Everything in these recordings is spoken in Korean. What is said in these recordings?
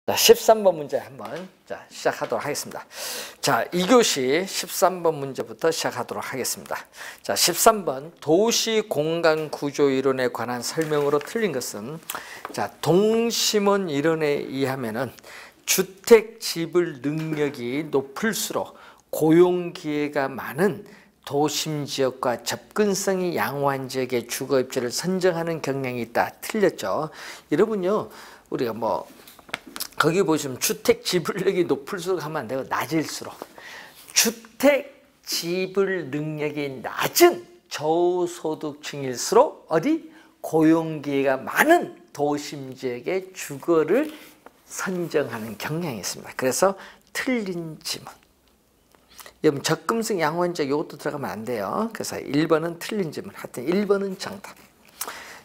자, 13번 문제 한번 시작하도록 하겠습니다. 자, 2교시 13번 문제부터 시작하도록 하겠습니다. 자, 13번 도시 공간 구조 이론에 관한 설명으로 틀린 것은, 자, 동심원 이론에 의하면은 주택 지불 능력이 높을수록 고용 기회가 많은 도심 지역과 접근성이 양호한 지역의 주거 입지를 선정하는 경향이 있다. 틀렸죠. 여러분요, 우리가 거기 보시면 주택 지불력이 높을수록 하면 안 되고 낮을수록, 주택 지불 능력이 낮은 저소득층일수록 어디 고용 기회가 많은 도심 지역의 주거를 선정하는 경향이 있습니다. 그래서 틀린 지문. 여러분 접근성 양호한 지역 이것도 들어가면 안 돼요. 그래서 1번은 틀린 지문. 하여튼 1번은 정답.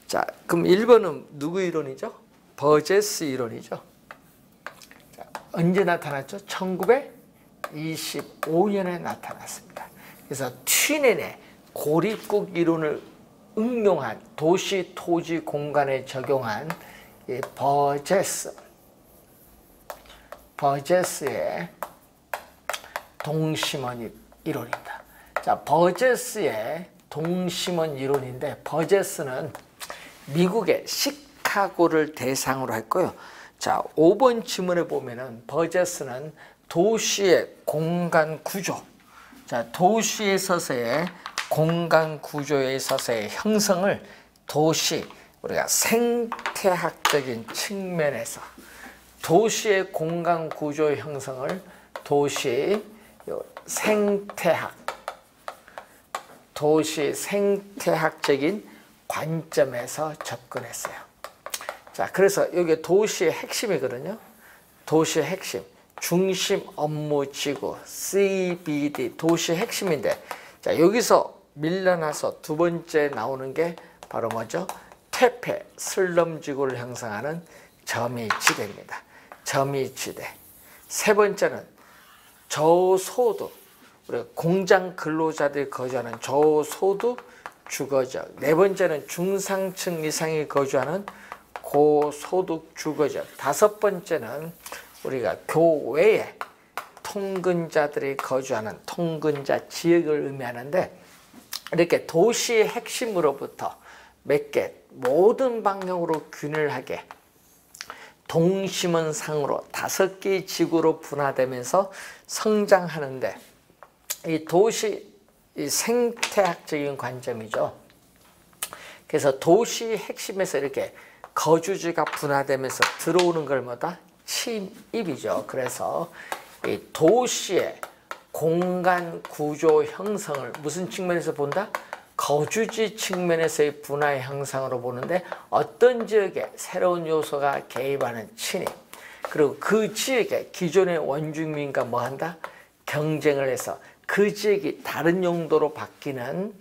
자, 그럼 1번은 누구 이론이죠? 버제스 이론이죠. 언제 나타났죠? 1925년에 나타났습니다. 그래서 튀넨의 고립국 이론을 응용한 도시 토지 공간에 적용한 이 버제스의 동심원 이론입니다. 자, 버제스의 동심원 이론인데, 버제스는 미국의 시카고를 대상으로 했고요. 자, 5번 지문에 보면은 버제스는 도시의 공간 구조, 자, 도시에 있어서의 공간 구조에 있어서의 형성을 도시, 우리가 생태학적인 측면에서 도시의 공간 구조 형성을 도시 생태학적인 관점에서 접근했어요. 자, 그래서 여기 도시의 핵심이거든요. 도시의 핵심, 중심 업무 지구, CBD, 도시의 핵심인데, 자, 여기서 밀려나서 두 번째 나오는 게 바로 뭐죠? 퇴폐, 슬럼 지구를 형성하는 점이지대입니다. 점이지대. 세 번째는 저소득, 우리가 공장 근로자들이 거주하는 저소득 주거지역. 네 번째는 중상층 이상이 거주하는 고소득 주거지역. 다섯 번째는 우리가 교외에 통근자들이 거주하는 통근자 지역을 의미하는데, 이렇게 도시의 핵심으로부터 몇 개 모든 방향으로 균일하게 동심원상으로 5개의 지구로 분화되면서 성장하는데, 이 도시 이 생태학적인 관점이죠. 그래서 도시 핵심에서 이렇게 거주지가 분화되면서 들어오는 걸 뭐다? 침입이죠. 그래서 이 도시의 공간 구조 형성을 무슨 측면에서 본다? 거주지 측면에서의 분화의 형상으로 보는데, 어떤 지역에 새로운 요소가 개입하는 침입, 그리고 그 지역에 기존의 원주민과 뭐한다? 경쟁을 해서 그 지역이 다른 용도로 바뀌는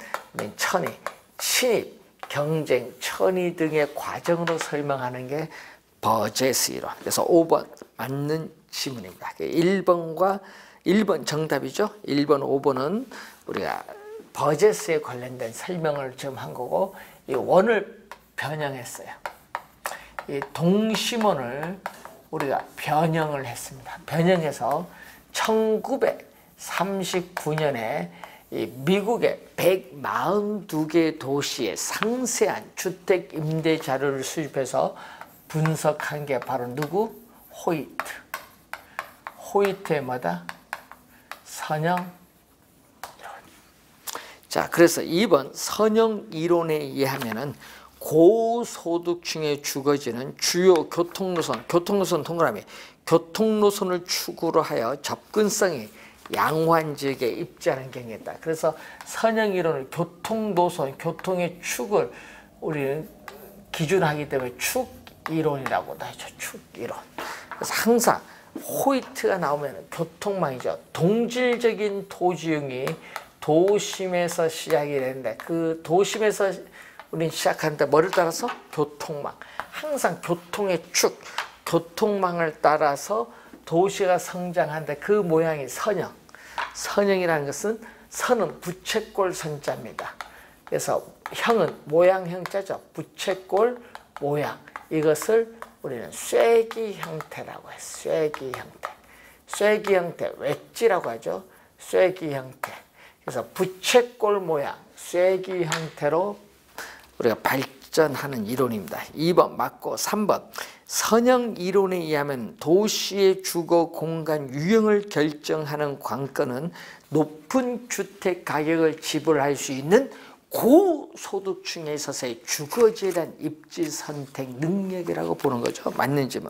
천이, 침입, 경쟁, 천이 등의 과정으로 설명하는 게 버제스 이론. 그래서 5번 맞는 지문입니다. 1번 정답이죠. 1번, 5번은 우리가 버제스에 관련된 설명을 지금 한 거고, 이 원을 변형했어요. 이 동심원을 우리가 변형을 했습니다. 변형해서 1939년에 이 미국의 142개 도시의 상세한 주택 임대 자료를 수집해서 분석한 게 바로 누구? 호이트의 뭐다? 선형. 자, 그래서 2번 선형 이론에 의하면은 고소득층의 주거지는 주요 교통노선 동그라미, 교통노선을 축으로 하여 접근성이 양호한 지역에 입지하는 경우가 있다. 그래서 선형 이론을 교통노선, 교통의 축을 우리는 기준하기 때문에 축 이론이라고도 하죠. 축 이론. 그래서 항상 호이트가 나오면 교통망이죠. 동질적인 토지용이 도심에서 시작이 되는데, 그 도심에서 우리는 시작하는데 뭐를 따라서? 교통망. 항상 교통의 축, 교통망을 따라서 도시가 성장하는데 그 모양이 선형. 선형이라는 것은 선은 부채꼴 선자입니다. 그래서 형은 모양 형자죠. 부채꼴 모양. 이것을 우리는 쐐기 형태라고 해요. 쐐기 형태. 쐐기 형태, 웨지라고 하죠. 쐐기 형태. 그래서 부채꼴 모양, 쐐기 형태로 우리가 발전하는 이론입니다. 2번 맞고 3번. 선형 이론에 의하면 도시의 주거 공간 유형을 결정하는 관건은 높은 주택 가격을 지불할 수 있는 고소득층에 있어서의 주거지에 대한 입지 선택 능력이라고 보는 거죠. 맞는지는.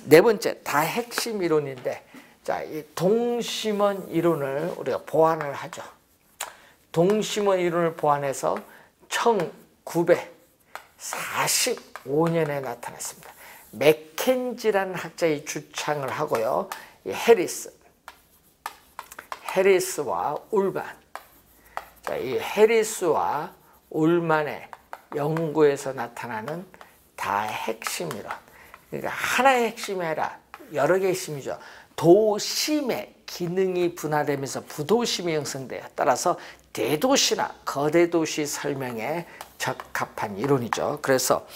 네 번째, 다 핵심 이론인데, 자, 이 동심원 이론을 우리가 보완을 하죠. 동심원 이론을 보완해서 1945년에 나타났습니다. 맥켄지라는 학자의 주창을 하고요. 이 해리스와 울만. 자, 이 해리스와 울만의 연구에서 나타나는 다 핵심 이론. 그러니까 하나의 핵심이 아니라 여러 개의 핵심이죠. 도심의 기능이 분화되면서 부도심이 형성돼요. 따라서 대도시나 거대 도시 설명에 적합한 이론이죠. 그래서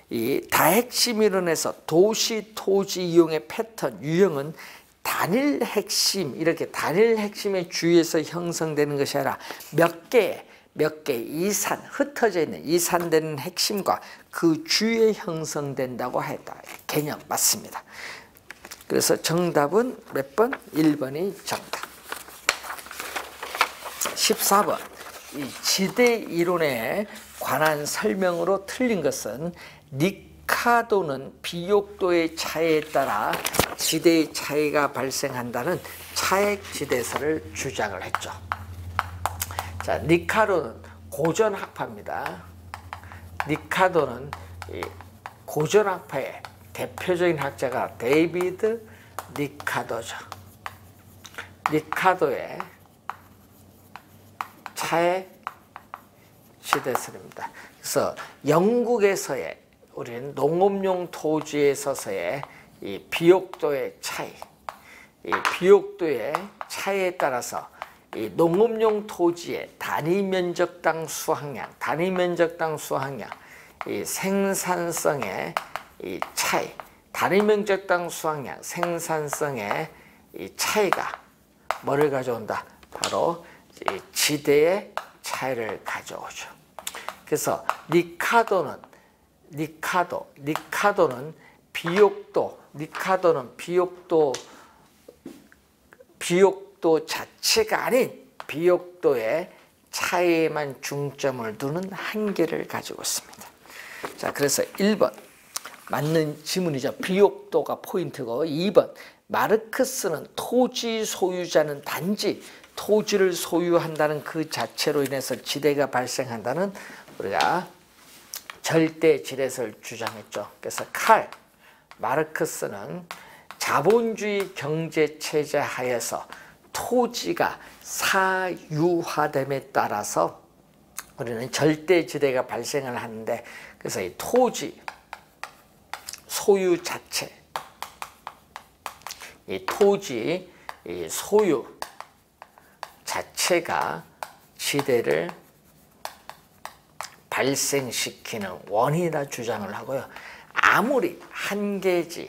이 다핵심 이론에서 도시 토지 이용의 패턴, 유형은 단일 핵심, 이렇게 단일 핵심의 주위에서 형성되는 것이 아니라 몇 개 이산, 흩어져 있는 이산되는 핵심과 그 주위에 형성된다고 했다. 개념 맞습니다. 그래서 정답은 몇 번? 1번이 정답. 14번. 이 지대 이론에 관한 설명으로 틀린 것은 리카도는 비옥도의 차이에 따라 지대의 차이가 발생한다는 차액지대설을 주장을 했죠. 자, 리카도는 고전학파입니다. 리카도는 이 고전학파의 대표적인 학자가 데이비드 리카도죠. 리카도의 차액지대설입니다. 그래서 영국에서의 우리는 농업용 토지에 있어서의 이 비옥도의 차이, 이 비옥도의 차이에 따라서 이 농업용 토지의 단위 면적당 수확량, 이 생산성의 이 차이, 단위 면적당 수확량, 생산성의 이 차이가 뭐를 가져온다? 바로 이 지대의 차이를 가져오죠. 그래서 리카도는 비옥도 자체가 아닌 비옥도의 차이에만 중점을 두는 한계를 가지고 있습니다. 자, 그래서 1번 맞는 지문이죠. 비옥도가 포인트고, 2번 마르크스는 토지 소유자는 단지 토지를 소유한다는 그 자체로 인해서 지대가 발생한다는 우리가 절대 지대설을 주장했죠. 그래서 마르크스는 자본주의 경제체제 하에서 토지가 사유화됨에 따라서 우리는 절대 지대가 발생을 하는데, 그래서 이 토지 소유 자체, 이 토지 이 소유 자체가 지대를 발생시키는 원인이라 주장을 하고요. 아무리 한 개지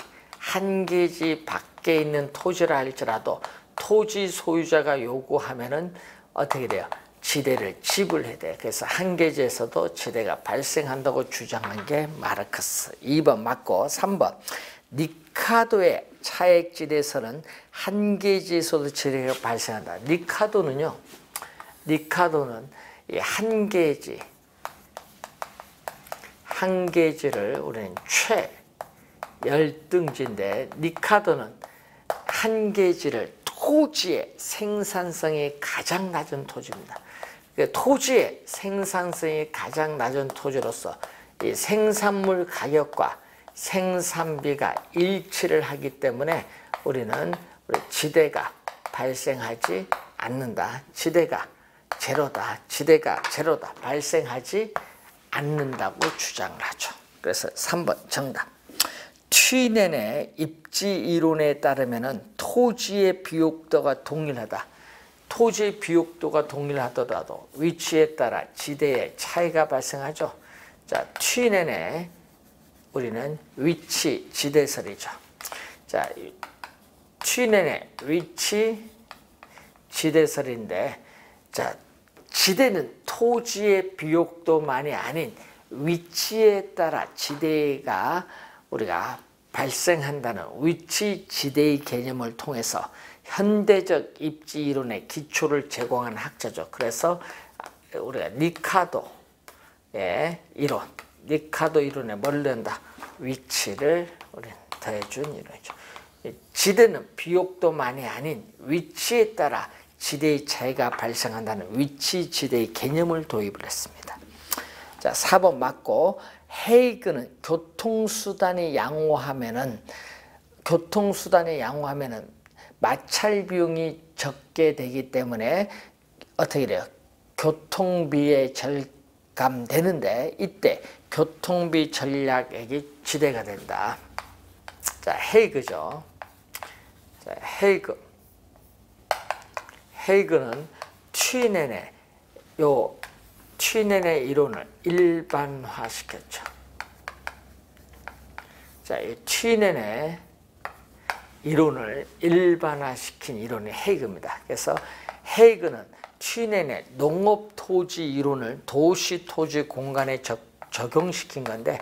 밖에 있는 토지라 할지라도 토지 소유자가 요구하면은 어떻게 돼요? 지대를 지불해야 돼요. 그래서 한 개지에서도 지대가 발생한다고 주장한 게 마르크스. 2번 맞고 3번. 리카도의 차액지대에서는 한 개지에서도 지대가 발생한다. 리카도는 이 한 개지를 우리는 열등지인데, 리카도는 한 개지를 토지의 생산성이 가장 낮은 토지입니다. 토지의 생산성이 가장 낮은 토지로서 이 생산물 가격과 생산비가 일치를 하기 때문에 우리는 지대가 발생하지 않는다. 지대가 제로다. 발생하지 않는다고 주장을 하죠. 그래서 3번 정답. 튀넨의 입지 이론에 따르면 토지의 비옥도가 동일하다. 토지의 비옥도가 동일하더라도 위치에 따라 지대의 차이가 발생하죠. 자, 튀넨의 우리는 위치 지대설이죠. 자, 취내내 위치 지대설인데, 자, 지대는 토지의 비옥도만이 아닌 위치에 따라 지대가 우리가 발생한다는 위치 지대의 개념을 통해서 현대적 입지 이론의 기초를 제공한 학자죠. 그래서 우리가 니카도의 이론, 니카도 이론에 뭐를 넣는다? 위치를 우리는 더해준 이론이죠. 지대는 비옥도만이 아닌 위치에 따라 지대의 차이가 발생한다는 위치 지대의 개념을 도입을 했습니다. 자, 4번 맞고, 헤이그는 교통수단이 양호하면은 마찰 비용이 적게 되기 때문에 어떻게 돼요? 교통비에 절감되는데, 이때 교통비 전략액이 지대가 된다. 자, 헤이그죠. 자, 헤이그는 취내내 이론을 일반화시켰죠. 자, 이 취내내 이론을 일반화시킨 이론이 헤이그입니다. 그래서 헤이그는 취내내 농업토지 이론을 도시토지 공간에 적용시킨 건데,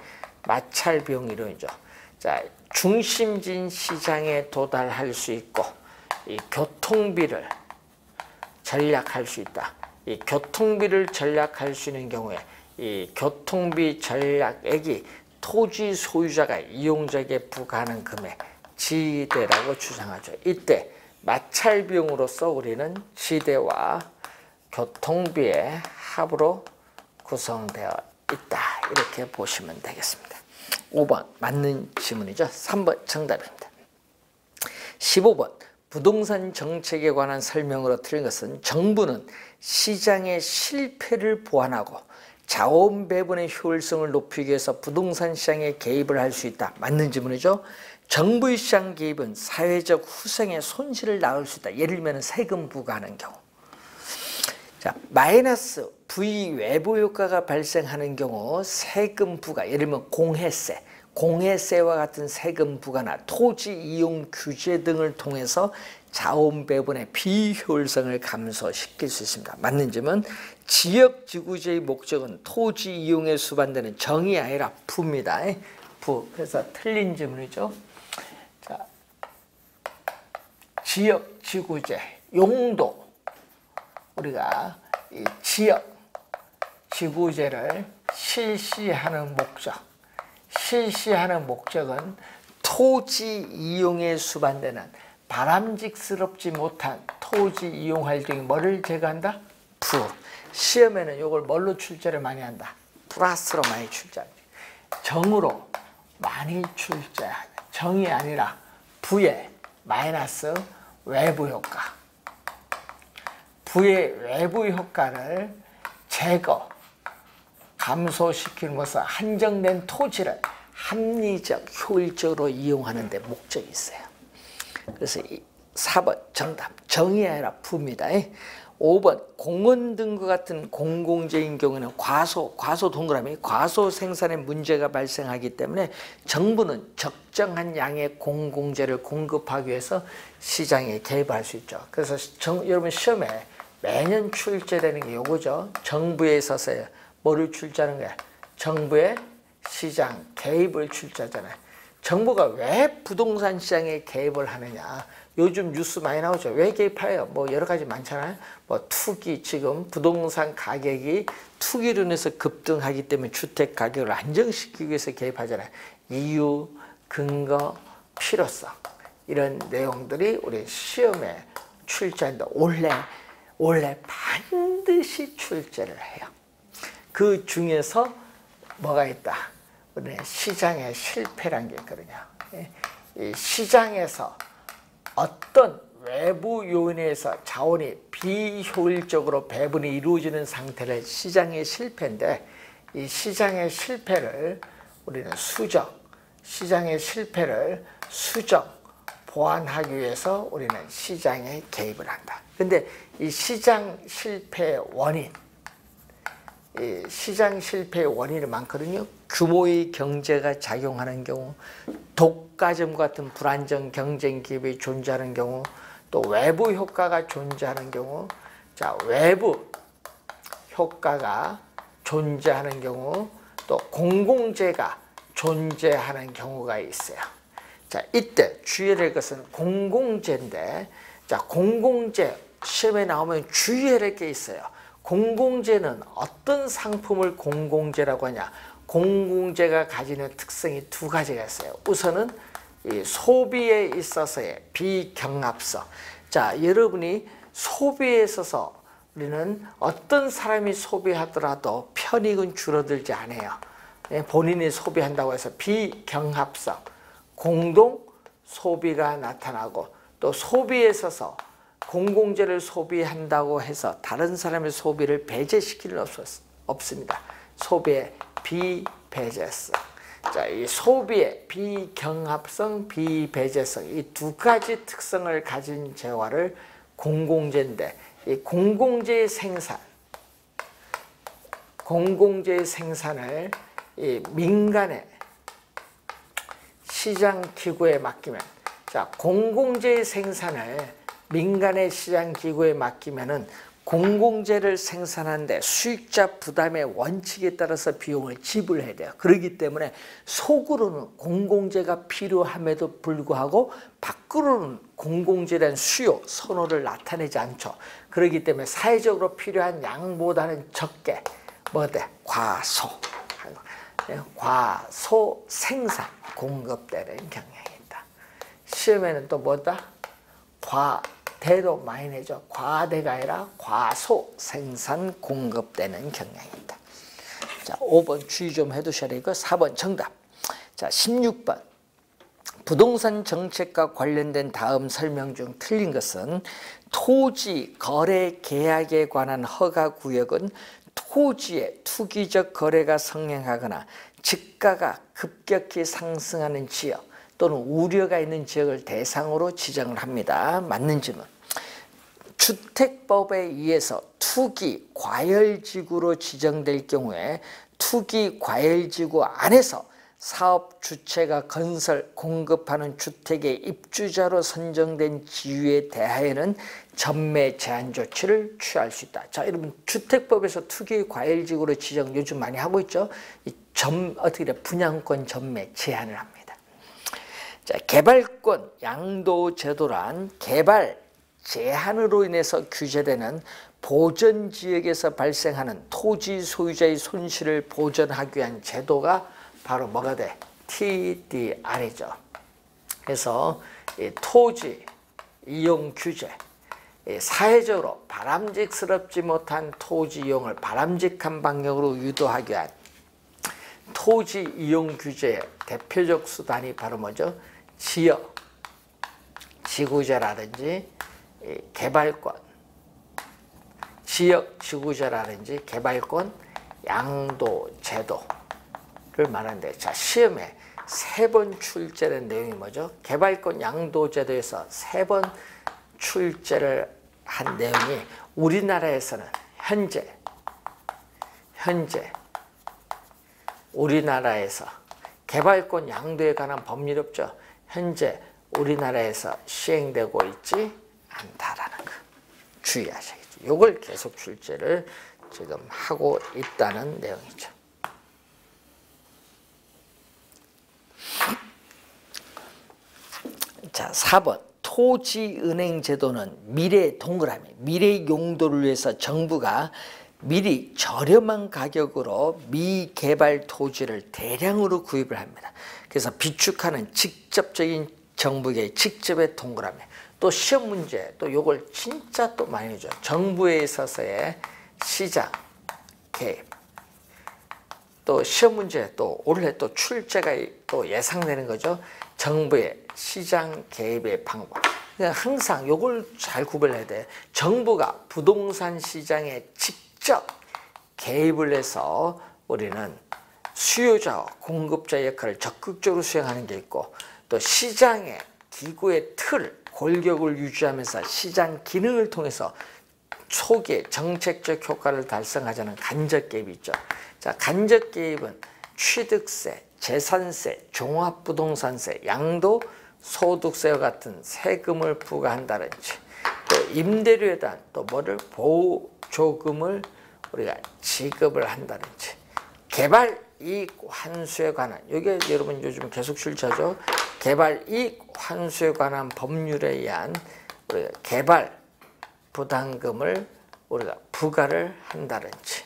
마찰비용 이론이죠. 자, 중심진 시장에 도달할 수 있고, 이 교통비를 전략할 수 있다. 이 교통비를 전략할 수 있는 경우에 이 교통비 전략액이 토지 소유자가 이용자에게 부과하는 금액, 지대라고 주장하죠. 이때 마찰 비용으로서 우리는 지대와 교통비의 합으로 구성되어 있다. 이렇게 보시면 되겠습니다. 5번 맞는 지문이죠. 3번 정답입니다. 15번 부동산 정책에 관한 설명으로 틀린 것은, 정부는 시장의 실패를 보완하고 자원 배분의 효율성을 높이기 위해서 부동산 시장에 개입을 할 수 있다. 맞는 지문이죠. 정부의 시장 개입은 사회적 후생의 손실을 낳을 수 있다. 예를 들면 세금 부과하는 경우. 자, 마이너스 V 외부 효과가 발생하는 경우 세금 부과, 예를 들면 공해세와 같은 세금 부과나 토지 이용 규제 등을 통해서 자원 배분의 비효율성을 감소시킬 수 있습니다. 맞는 점은 지역지구제의 목적은 토지 이용에 수반되는 정이 아니라 부입니다. 부. 그래서 틀린 질문이죠. 자, 지역지구제 용도, 우리가 이 지역지구제를 실시하는 목적은 토지 이용에 수반되는 바람직스럽지 못한 토지 이용 활동이 뭐를 제거한다? 부. 시험에는 이걸 뭘로 출제를 많이 한다? 플러스로 많이 출제합니다. 정으로 많이 출제하는, 정이 아니라 부의 마이너스 외부 효과. 부의 외부 효과를 감소시키는 것은 한정된 토지를 합리적, 효율적으로 이용하는 데 목적이 있어요. 그래서 4번 정답, 정이 아니라 부입니다. 5번 공원 등과 같은 공공재인 경우에는 과소 동그라미, 과소 생산에 문제가 발생하기 때문에 정부는 적정한 양의 공공재를 공급하기 위해서 시장에 개입할 수 있죠. 그래서 여러분 시험에 매년 출제되는 게 요거죠. 정부에 있어서 뭐를 출제하는 거야? 정부의 시장 개입을 출제하잖아요. 정부가 왜 부동산 시장에 개입을 하느냐? 요즘 뉴스 많이 나오죠. 왜 개입해요? 뭐 여러 가지 많잖아요. 뭐 투기, 지금 부동산 가격이 투기로 인해서 급등하기 때문에 주택 가격을 안정시키기 위해서 개입하잖아요. 이유, 근거, 필요성, 이런 내용들이 우리 시험에 출제한다. 원래 반드시 출제를 해요. 그 중에서 뭐가 있다? 우리 시장의 실패란 게 있거든요. 이 시장에서 어떤 외부 요인에 의해서 자원이 비효율적으로 배분이 이루어지는 상태를 시장의 실패인데, 이 시장의 실패를 우리는 보완하기 위해서 우리는 시장에 개입을 한다. 근데 이 시장 실패의 원인, 이 시장 실패의 원인이 많거든요. 규모의 경제가 작용하는 경우, 독과점 같은 불안정 경쟁 기업이 존재하는 경우, 또 외부 효과가 존재하는 경우, 자, 외부 효과가 존재하는 경우, 또 공공재가 존재하는 경우가 있어요. 자, 이때 주의해야 될 것은 공공재인데, 자, 공공재 시험에 나오면 주의해야 될 게 있어요. 공공재는 어떤 상품을 공공재라고 하냐? 공공재가 가지는 특성이 두 가지가 있어요. 우선은 이 소비에 있어서의 비경합성. 자, 여러분이 소비에 있어서 우리는 어떤 사람이 소비하더라도 편익은 줄어들지 않아요. 본인이 소비한다고 해서 비경합성, 공동 소비가 나타나고, 또 소비에 있어서 공공재를 소비한다고 해서 다른 사람의 소비를 배제시킬 수 없습니다. 소비의 비배제성. 자, 이 소비의 비경합성, 비배제성, 이 두 가지 특성을 가진 재화를 공공재인데, 이 공공재의 생산을 이 민간의 시장 기구에 맡기면, 자, 공공재의 생산을 민간의 시장 기구에 맡기면은 공공재를 생산하는데 수익자 부담의 원칙에 따라서 비용을 지불해야 돼요. 그렇기 때문에 속으로는 공공재가 필요함에도 불구하고 밖으로는 공공재에 대한 수요, 선호를 나타내지 않죠. 그렇기 때문에 사회적으로 필요한 양보다는 적게 과소 생산, 공급되는 경향이 있다. 시험에는 또 과대도 많이 내죠. 과대가 아니라 과소 생산, 공급되는 경향이 있다. 자, 5번 주의 좀 해두셔야 되고, 4번 정답. 자, 16번. 부동산 정책과 관련된 다음 설명 중 틀린 것은 토지 거래 계약에 관한 허가 구역은 토지의 투기적 거래가 성행하거나 지가가 급격히 상승하는 지역 또는 우려가 있는 지역을 대상으로 지정을 합니다. 맞는 질문. 주택법에 의해서 투기 과열지구로 지정될 경우에 투기 과열지구 안에서 사업 주체가 건설, 공급하는 주택의 입주자로 선정된 지유에 대하여는 전매 제한 조치를 취할 수 있다. 자, 여러분, 주택법에서 투기 과열지구로 지정 요즘 많이 하고 있죠. 분양권 전매 제한을 합니다. 자, 개발권 양도 제도란 개발 제한으로 인해서 규제되는 보전 지역에서 발생하는 토지 소유자의 손실을 보전하기 위한 제도가 바로 뭐가 돼? TDR이죠. 그래서 이 토지 이용 규제, 사회적으로 바람직스럽지 못한 토지 이용을 바람직한 방향으로 유도하기 위한 토지 이용 규제의 대표적 수단이 바로 뭐죠? 지역, 지구제라든지 개발권, 지역 지구제라든지 개발권 양도 제도를 말하는데, 자, 시험에 3번 출제된 내용이 뭐죠? 개발권 양도 제도에서 3번 출제를 한 내용이 우리나라에서는 현재 우리나라에서 개발권 양도에 관한 법률이 없죠. 현재 우리나라에서 시행되고 있지 않다라는 거 주의하셔야죠. 이걸 계속 출제를 지금 하고 있다는 내용이죠. 자, 4번. 토지은행 제도는 미래 동그라미, 미래 용도를 위해서 정부가 미리 저렴한 가격으로 미개발 토지를 대량으로 구입을 합니다. 그래서 비축하는 직접적인 정부의 직접의 동그라미. 또 시험 문제 또 요걸 진짜 또 많이 줘. 정부에 있어서의 시장 개입. 또 시험 문제 또 올해 또 출제가 또 예상되는 거죠. 정부의 시장 개입의 방법. 그러니까 항상 요걸 잘 구별해야 돼. 정부가 부동산 시장에 직접 개입을 해서 우리는 수요자와 공급자 역할을 적극적으로 수행하는 게 있고, 또 시장의 기구의 틀, 골격을 유지하면서 시장 기능을 통해서 초기에 정책적 효과를 달성하자는 간접 개입이 있죠. 자, 간접 개입은 취득세, 재산세, 종합부동산세, 양도소득세와 같은 세금을 부과한다든지, 또 임대료에 대한 또 뭐를 보조금을 우리가 지급을 한다든지, 개발이익 환수에 관한, 이게 여러분 요즘 계속 출처죠. 개발이익 환수에 관한 법률에 의한 우리가 개발 부담금을 우리가 부과를 한다든지,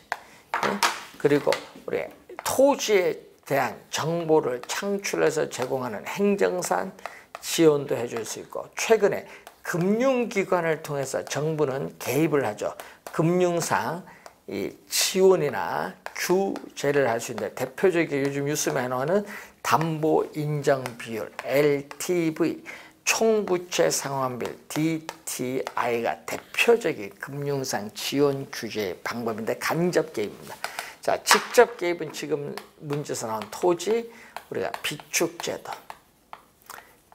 그리고 우리 토지에 대한 정보를 창출해서 제공하는 행정상 지원도 해줄 수 있고, 최근에 금융기관을 통해서 정부는 개입을 하죠. 금융상 이 지원이나 규제를 할 수 있는데, 대표적인 요즘 뉴스에 나오는 담보인정비율 LTV, 총부채 상환비율 DTI가 대표적인 금융상 지원 규제 방법인데, 간접 개입입니다. 자, 직접 개입은 지금 문제에서 나온 토지 우리가 비축제도.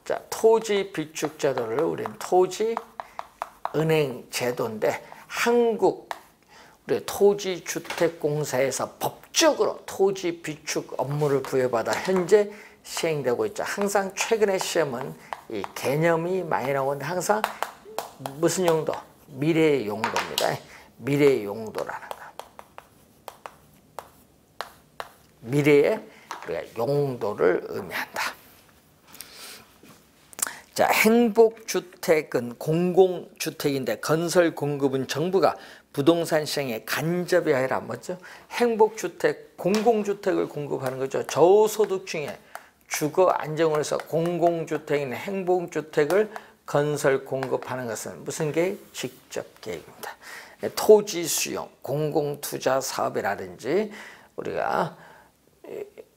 자, 토지 비축제도를 우리는 토지 은행 제도인데, 한국 우리 토지주택공사에서 법적으로 토지 비축 업무를 부여받아 현재 시행되고 있죠. 항상 최근의 시험은 이 개념이 많이 나오는데, 항상 무슨 용도? 미래의 용도입니다. 미래의 용도라는 거. 미래의 용도를 의미한다. 자, 행복주택은 공공주택인데, 건설 공급은 정부가 부동산 시장에 간접이 아니라 뭐죠? 행복주택, 공공주택을 공급하는 거죠. 저소득층에 주거 안정을 위해서 공공주택이나 행복주택을 건설 공급하는 것은 무슨 개입? 직접 개입입니다. 토지 수용, 공공투자 사업이라든지 우리가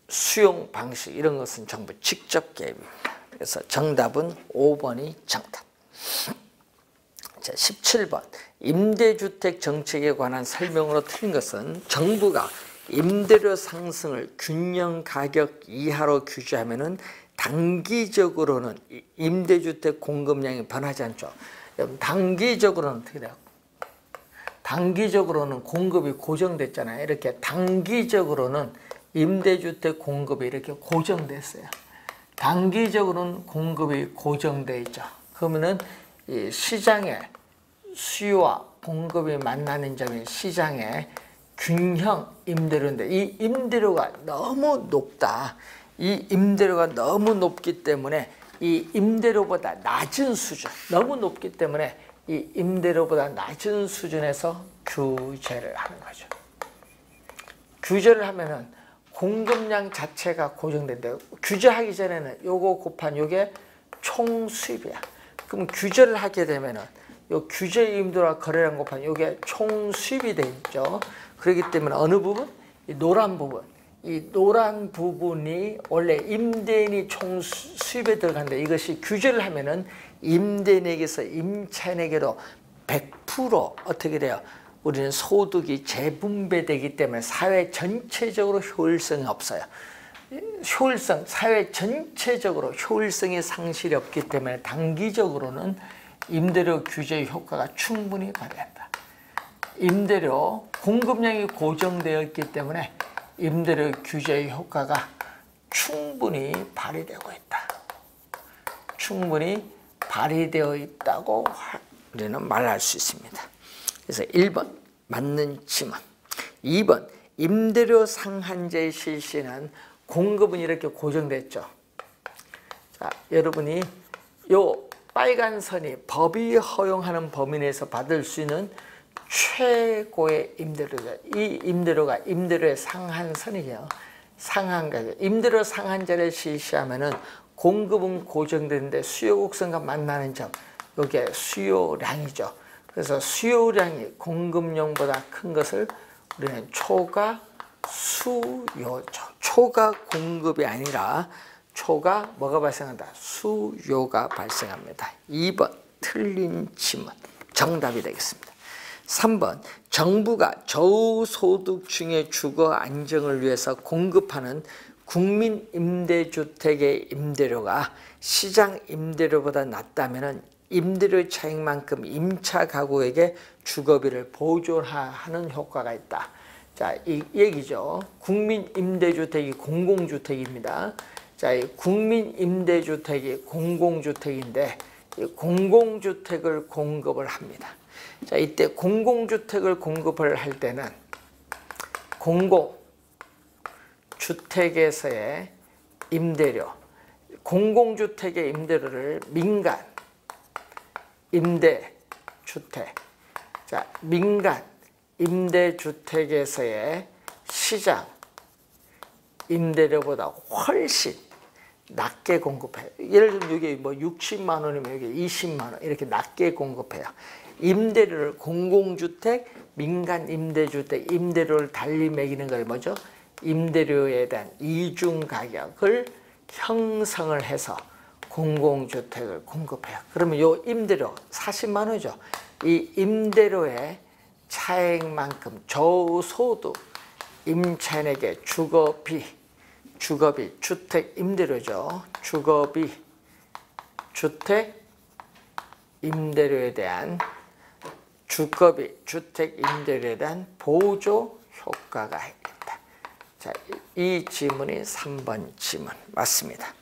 수용 방식, 이런 것은 전부 직접 개입입니다. 그래서 정답은 5번이 정답. 자, 17번. 임대주택 정책에 관한 설명으로 틀린 것은, 정부가 임대료 상승을 균형 가격 이하로 규제하면은 단기적으로는 임대주택 공급량이 변하지 않죠. 여러분, 단기적으로는 어떻게 돼요? 단기적으로는 공급이 고정됐잖아요. 이렇게 단기적으로는 임대주택 공급이 이렇게 고정됐어요. 단기적으로는 공급이 고정돼 있죠. 그러면은 이 시장의 수요와 공급이 만나는 점이 시장의 균형 임대료인데, 이 임대료가 너무 높다. 이 임대료가 너무 높기 때문에 이 임대료보다 낮은 수준, 너무 높기 때문에 이 임대료보다 낮은 수준에서 규제를 하는 거죠. 규제를 하면은 공급량 자체가 고정된대요. 규제하기 전에는 요거 곱한 요게 총 수입이야. 그럼 규제를 하게 되면은 요 규제 임대료와 거래량 곱한 요게 총 수입이 돼 있죠. 그렇기 때문에 어느 부분? 이 노란 부분. 이 노란 부분이 원래 임대인이 총 수입에 들어간다. 이것이 규제를 하면은 임대인에게서 임차인에게로 100% 어떻게 돼요? 우리는 소득이 재분배되기 때문에 사회 전체적으로 효율성이 없어요. 효율성, 사회 전체적으로 효율성의 상실이 없기 때문에 단기적으로는 임대료 규제의 효과가 충분히 발휘한다. 임대료 공급량이 고정되어 있기 때문에 임대료 규제의 효과가 충분히 발휘되고 있다. 충분히 발휘되어 있다고 우리는 말할 수 있습니다. 그래서 1번 맞는 지문. 2번 임대료 상한제 실시는 공급은 이렇게 고정됐죠. 자, 여러분이 요 빨간 선이 법이 허용하는 범위 내에서 받을 수 있는 최고의 임대료죠. 이 임대료가 임대료의 상한선이에요. 상한가격. 임대료 상한제를 실시하면은 공급은 고정되는데 수요 곡선과 만나는 점, 이게 수요량이죠. 그래서 수요량이 공급량보다 큰 것을 우리는 초과 수요죠. 초과 공급이 아니라 초과 뭐가 발생한다? 수요가 발생합니다. 2번 틀린 지문. 정답이 되겠습니다. 3번 정부가 저소득층의 주거 안정을 위해서 공급하는 국민 임대주택의 임대료가 시장 임대료보다 낮다면 임대료 차익만큼 임차 가구에게 주거비를 보존하는 효과가 있다. 자, 이 얘기죠. 국민 임대주택이 공공주택입니다. 자, 이 국민 임대주택이 공공주택인데 이 공공주택을 공급을 합니다. 자, 이때 공공주택을 공급을 할 때는 공공주택에서의 임대료, 공공주택의 임대료를 민간 임대주택, 자, 민간 임대주택에서의 시장 임대료보다 훨씬 낮게 공급해요. 예를 들면 이게 뭐 60만 원이면 이게 20만 원 이렇게 낮게 공급해요. 임대료를 공공주택, 민간 임대주택 임대료를 달리 매기는 걸 뭐죠? 임대료에 대한 이중 가격을 형성을 해서 공공주택을 공급해요. 그러면 요 임대료 40만 원이죠. 이 임대료의 차액만큼 저소득 임차인에게 주거비, 주택 임대료죠. 주거비, 주택 임대료에 대한 주거비, 주택 임대료에 대한 보조 효과가 있다. 자, 이 질문이 3번 질문 맞습니다.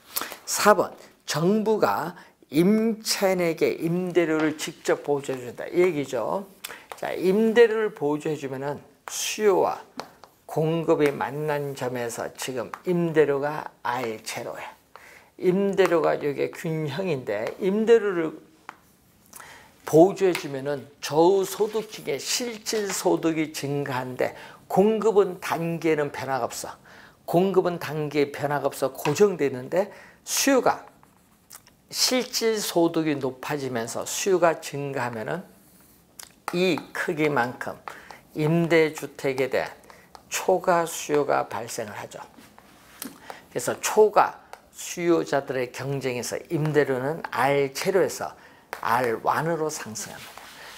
4번 정부가 임차인에게 임대료를 직접 보조해 준다. 이 얘기죠. 자, 임대료를 보조해 주면은 수요와 공급이 만난 점에서 지금 임대료가 R제로예요. 임대료가 이게 균형인데 임대료를 보조해 주면은 저소득층의 실질 소득이 증가하는데 공급은 단계는 변화가 없어. 공급은 단계에 변화가 없어 고정되는데 수요가 실질 소득이 높아지면서 수요가 증가하면은 이 크기만큼 임대주택에 대한 초과 수요가 발생을 하죠. 그래서 초과 수요자들의 경쟁에서 임대료는 R제로에서 R1으로 상승합니다.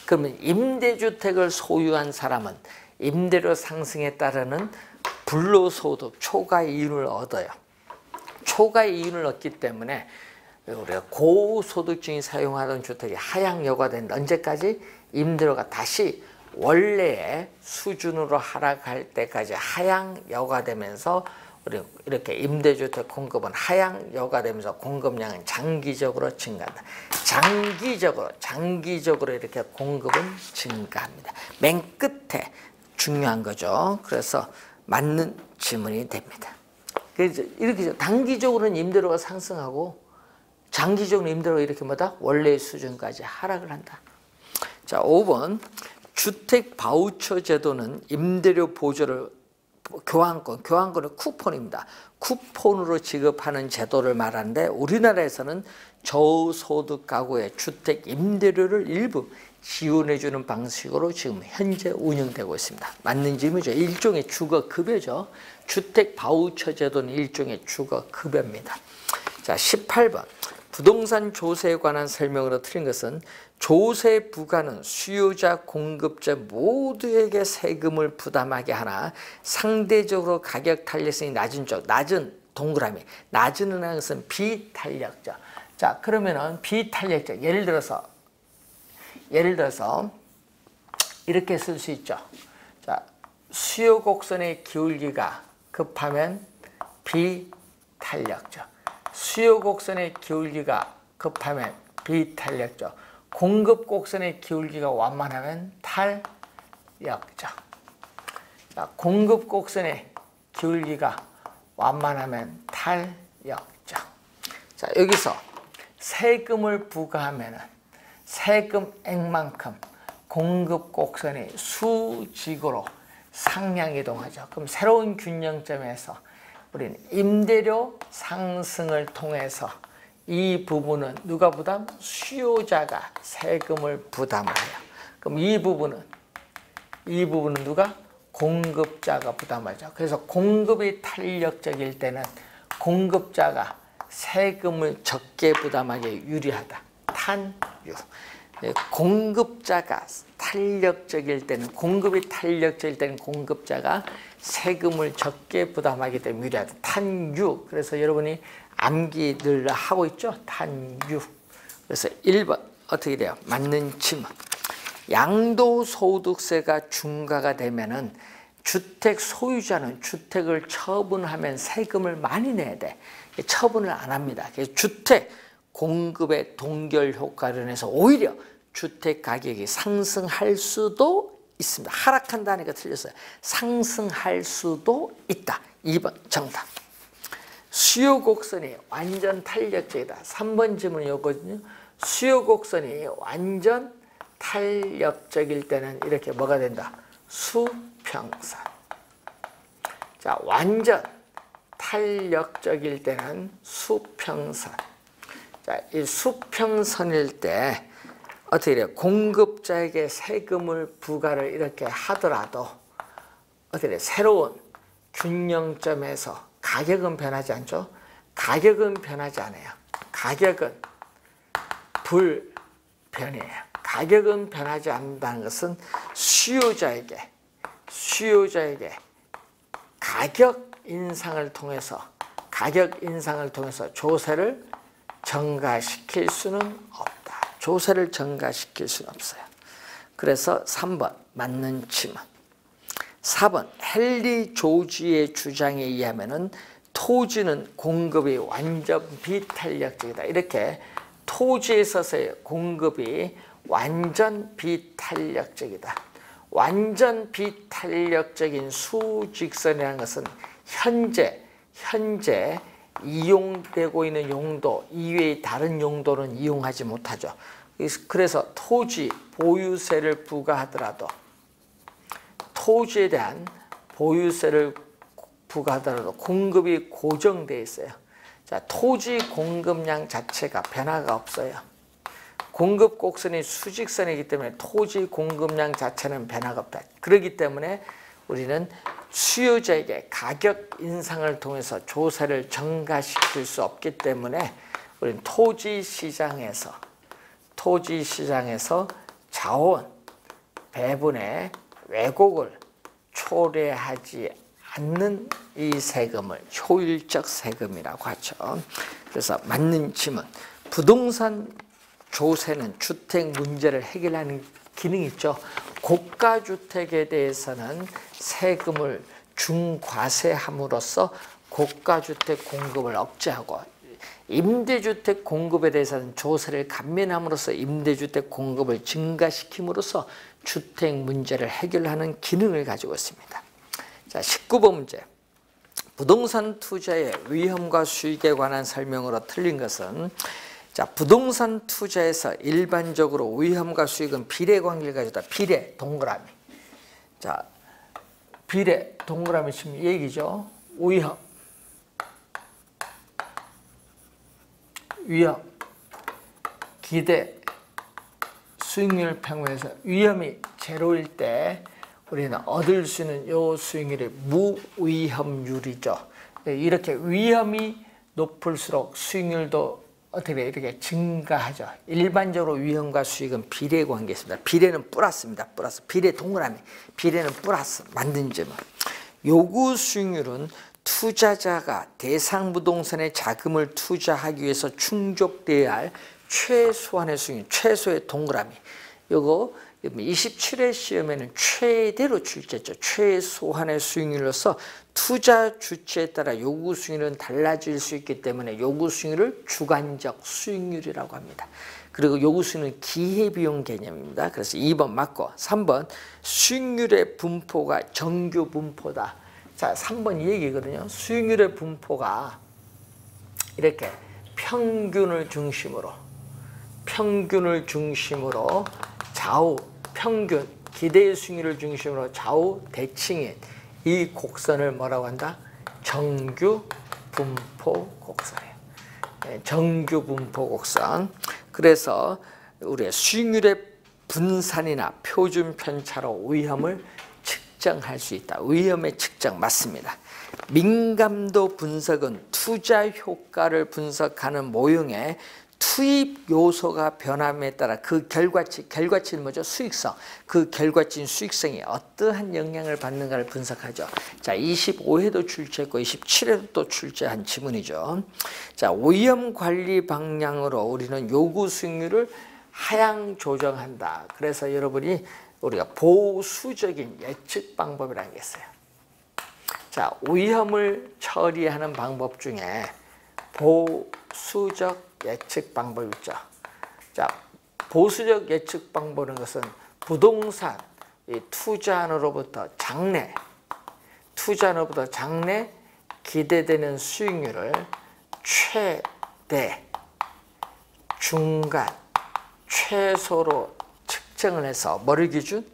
그러면 임대주택을 소유한 사람은 임대료 상승에 따르는 불로소득 초과 이윤을 얻어요. 초과 이윤을 얻기 때문에 우리가 고소득층이 사용하던 주택이 하향 여과된 언제까지 임대료가 다시 원래의 수준으로 하락할 때까지 하향 여과되면서 우리 이렇게 임대주택 공급은 하향 여과되면서 공급량은 장기적으로 증가한다. 장기적으로 이렇게 공급은 증가합니다. 맨 끝에 중요한 거죠. 그래서 맞는 질문이 됩니다. 그래서 이렇게 단기적으로는 임대료가 상승하고 장기적으로 임대료가 이렇게 뭐다? 원래의 수준까지 하락을 한다. 자, 5번 주택 바우처 제도는 임대료 보조를 교환권은 쿠폰입니다. 쿠폰으로 지급하는 제도를 말하는데 우리나라에서는 저소득 가구의 주택 임대료를 일부 지원해주는 방식으로 지금 현재 운영되고 있습니다. 맞는 질문이죠. 일종의 주거급여죠. 주택 바우처 제도는 일종의 주거급여입니다. 자, 18번 부동산 조세에 관한 설명으로 틀린 것은 조세 부과는 수요자, 공급자 모두에게 세금을 부담하게 하나 상대적으로 가격 탄력성이 낮은 쪽, 낮은 동그라미, 낮은 것은 비탄력적. 자, 그러면은 비탄력적. 예를 들어서 이렇게 쓸 수 있죠. 자, 수요 곡선의 기울기가 급하면 비탄력적. 수요 곡선의 기울기가 급하면 비탄력적. 공급 곡선의 기울기가 완만하면 탄력적. 자, 공급 곡선의 기울기가 완만하면 탄력적. 자, 여기서 세금을 부과하면은 세금액만큼 공급 곡선이 수직으로 상향 이동하죠. 그럼 새로운 균형점에서 우리는 임대료 상승을 통해서 이 부분은 누가 부담? 수요자가 세금을 부담을 해요. 그럼 이 부분은 누가? 공급자가 부담하죠. 그래서 공급이 탄력적일 때는 공급자가 세금을 적게 부담하기에 유리하다. 탄유. 공급자가 탄력적일 때는 공급이 탄력적일 때는 공급자가 세금을 적게 부담하기 때문에 유리하다. 탄유. 그래서 여러분이 암기 늘 하고 있죠. 탄유. 그래서 1번 어떻게 돼요? 맞는 질문. 양도소득세가 중과가 되면은 주택 소유자는 주택을 처분하면 세금을 많이 내야 돼. 처분을 안 합니다. 주택 공급의 동결 효과로 인해서 오히려 주택 가격이 상승할 수도 있습니다. 하락한다니까 틀렸어요. 상승할 수도 있다. 2번 정답. 수요 곡선이 완전 탄력적이다. 3번 질문이 이거거든요. 수요 곡선이 완전 탄력적일 때는 이렇게 뭐가 된다? 수평선. 자, 완전 탄력적일 때는 수평선. 자, 이 수평선일 때 어떻게 돼요? 공급자에게 세금을 부과를 이렇게 하더라도 어떻게 돼요? 새로운 균형점에서 가격은 변하지 않죠? 가격은 변하지 않아요. 가격은 불변이에요. 가격은 변하지 않는다는 것은 수요자에게 가격 인상을 통해서 조세를 증가시킬 수는 없다. 조세를 증가시킬 수는 없어요. 그래서 3번 맞는 질문. 4번 헨리 조지의 주장에 의하면은 토지는 공급이 완전 비탄력적이다. 이렇게 토지에 있어서의 공급이 완전 비탄력적이다. 완전 비탄력적인 수직선이라는 것은 현재 이용되고 있는 용도 이외의 다른 용도는 이용하지 못하죠. 그래서 토지 보유세를 부과하더라도 토지에 대한 보유세를 부과하더라도 공급이 고정되어 있어요. 자, 토지 공급량 자체가 변화가 없어요. 공급 곡선이 수직선이기 때문에 토지 공급량 자체는 변화가 없다. 그렇기 때문에 우리는 수요자에게 가격 인상을 통해서 조세를 증가시킬 수 없기 때문에 우리는 토지 시장에서 자원 배분의 왜곡을 초래하지 않는 이 세금을 효율적 세금이라고 하죠. 그래서 맞는 질문. 부동산 조세는 주택 문제를 해결하는 기능이 있죠. 고가주택에 대해서는 세금을 중과세함으로써 고가주택 공급을 억제하고 임대주택 공급에 대해서는 조세를 감면함으로써 임대주택 공급을 증가시킴으로써 주택 문제를 해결하는 기능을 가지고 있습니다. 자, 19번 문제. 부동산 투자의 위험과 수익에 관한 설명으로 틀린 것은 자, 부동산 투자에서 일반적으로 위험과 수익은 비례 관계를 가지고 있다. 비례 동그라미. 자, 비례 동그라미 치면 이 얘기죠. 위험, 기대, 수익률 평면에서 위험이 제로일 때 우리는 얻을 수 있는 요 수익률이 무위험률이죠. 이렇게 위험이 높을수록 수익률도 어떻게 이렇게 증가하죠. 일반적으로 위험과 수익은 비례 관계에 있습니다. 비례는 플러스입니다. 플러스. 비례 동그라미. 비례는 플러스. 만든 점은 요구 수익률은 투자자가 대상 부동산에 자금을 투자하기 위해서 충족돼야 할 최소한의 수익률, 최소의 동그라미. 요거 27회 시험에는 최대로 출제했죠. 최소한의 수익률로서 투자 주체에 따라 요구 수익률은 달라질 수 있기 때문에 요구 수익률을 주관적 수익률이라고 합니다. 그리고 요구 수익률은 기회비용 개념입니다. 그래서 2번 맞고 3번 수익률의 분포가 정규 분포다. 자, 3번 이 얘기거든요. 수익률의 분포가 이렇게 평균을 중심으로 좌우 평균 기대의 수익률을 중심으로 좌우 대칭인 이 곡선을 뭐라고 한다? 정규 분포 곡선이에요. 정규 분포 곡선. 그래서 우리의 수익률의 분산이나 표준 편차로 위험을 측정할 수 있다. 위험의 측정 맞습니다. 민감도 분석은 투자 효과를 분석하는 모형의 투입 요소가 변함에 따라 그 결과치는 뭐죠? 수익성. 그 결과치인 수익성이 어떠한 영향을 받는가를 분석하죠. 자, 25회도 출제했고 27회도 또 출제한 지문이죠. 자, 오염 관리 방향으로 우리는 요구 수익률을 하향 조정한다. 그래서 여러분이 우리가 보수적인 예측 방법이라는 게 있어요. 자, 오염을 처리하는 방법 중에 보수적 예측 방법이 있죠. 자, 보수적 예측 방법은 것은 부동산 투자안으로부터 장래 기대되는 수익률을 최대, 중간, 최소로 측정을 해서 뭐를 기준?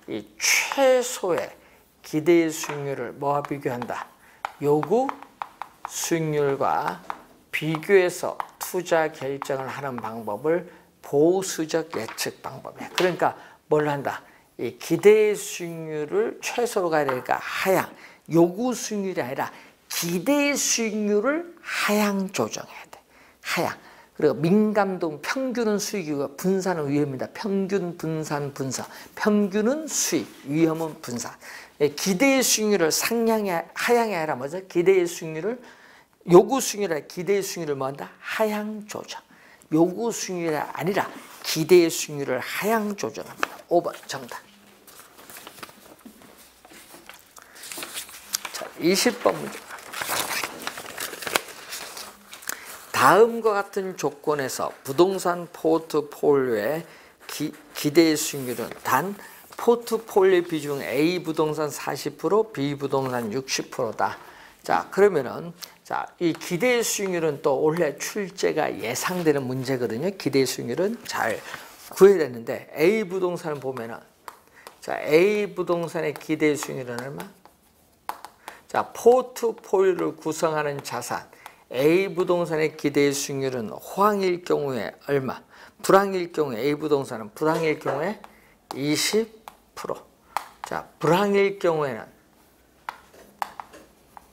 이 최소의 기대의 수익률을 뭐와 비교한다? 요구 수익률과 비교해서 투자 결정을 하는 방법을 보수적 예측 방법이야. 그러니까 뭘 한다? 이 기대의 수익률을 최소로 가야 되니까 하향, 요구 수익률이 아니라 기대의 수익률을 하향 조정해야 돼. 하향. 그리고 민감동 평균은 수익이고 분산은 위험입니다. 평균, 분산, 분사. 평균은 수익, 위험은 분산. 기대의 수익률을 하향에 아니라 뭐죠? 기대의 수익률을 요구 수익률이 아니라 기대의 수익률을 뭐 한다? 하향 조정. 요구 수익률이 아니라 기대의 수익률을 하향 조정합니다. 5번 정답. 자, 20번 문제. 다음과 같은 조건에서 부동산 포트폴리오의 기대의 수익률은 단 포트폴리오 비중 A 부동산 40%, B 부동산 60%다. 자, 그러면은 자, 이 기대 수익률은 또 올해 출제가 예상되는 문제거든요. 기대 수익률은 잘 구해야 되는데 A 부동산을 보면은 자, A 부동산의 기대 수익률은 얼마? 자, 포트폴리오를 구성하는 자산 A 부동산의 기대 수익률은 호황일 경우에 얼마? 불황일 경우에 A 부동산은 불황일 경우에 20%. 자, 불황일 경우에는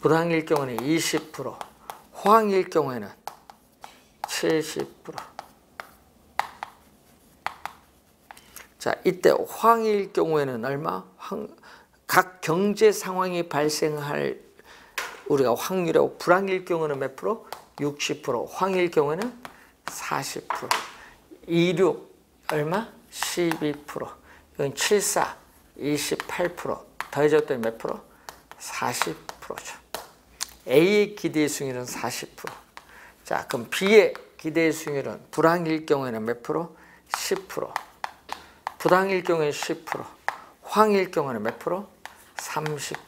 20%, 호황일 경우에는 70%. 자, 이때 호황일 경우에는 얼마? 각 경제 상황이 발생할 우리가 확률이고 불황일 경우는 몇 프로? 60%, 호황일 경우에는 40%. 26 얼마? 12%. 이건 74, 28%. 더해졌더니 몇 프로? 40%죠. A의 기대 수익률은 40%. 자, 그럼 B의 기대 수익률은 불황일 경우에는 몇 프로? 10%. 부당일 경우에는 10%. 호황일 경우에는 몇 프로? 30%.